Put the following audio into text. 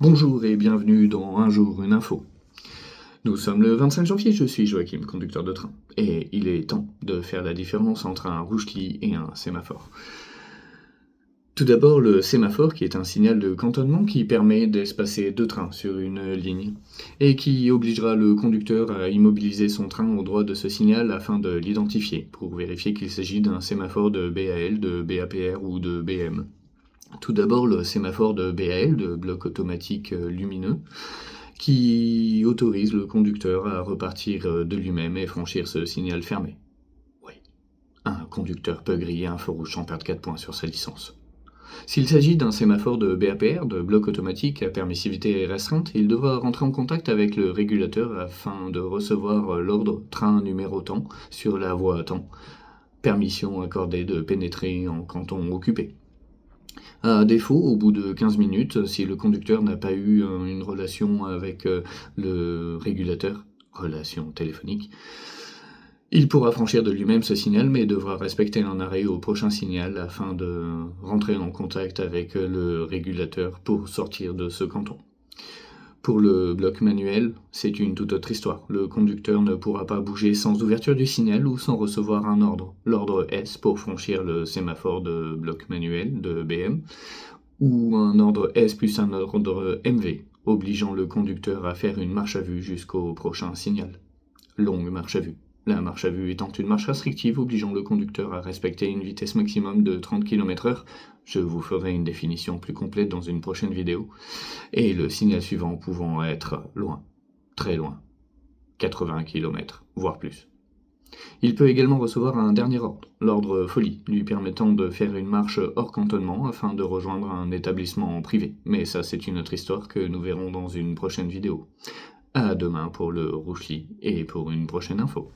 Bonjour et bienvenue dans Un jour une info. Nous sommes le 25 janvier, je suis Joachim, conducteur de train. Et il est temps de faire la différence entre un rouge-glis et un sémaphore. Tout d'abord, le sémaphore, qui est un signal de cantonnement qui permet d'espacer deux trains sur une ligne, et qui obligera le conducteur à immobiliser son train au droit de ce signal afin de l'identifier, pour vérifier qu'il s'agit d'un sémaphore de BAL, de BAPR ou de BM. Tout d'abord, le sémaphore de BAL, de bloc automatique lumineux, qui autorise le conducteur à repartir de lui-même et franchir ce signal fermé. Oui, un conducteur peut griller un feu rouge sans perdre 4 points sur sa licence. S'il s'agit d'un sémaphore de BAPR, de bloc automatique à permissivité restreinte, il devra rentrer en contact avec le régulateur afin de recevoir l'ordre train numéro tant sur la voie tant, permission accordée de pénétrer en canton occupé. À défaut, au bout de 15 minutes, si le conducteur n'a pas eu une relation avec le régulateur, relation téléphonique, il pourra franchir de lui-même ce signal, mais devra respecter un arrêt au prochain signal afin de rentrer en contact avec le régulateur pour sortir de ce canton. Pour le bloc manuel, c'est une toute autre histoire. Le conducteur ne pourra pas bouger sans ouverture du signal ou sans recevoir un ordre. L'ordre S pour franchir le sémaphore de bloc manuel de BM, ou un ordre S plus un ordre MV, obligeant le conducteur à faire une marche à vue jusqu'au prochain signal. Longue marche à vue. La marche à vue étant une marche restrictive obligeant le conducteur à respecter une vitesse maximum de 30 km/h, je vous ferai une définition plus complète dans une prochaine vidéo, et le signal suivant pouvant être loin, très loin, 80 km, voire plus. Il peut également recevoir un dernier ordre, l'ordre folie, lui permettant de faire une marche hors cantonnement afin de rejoindre un établissement privé. Mais ça, c'est une autre histoire que nous verrons dans une prochaine vidéo. À demain pour le rouge-glis et pour une prochaine info.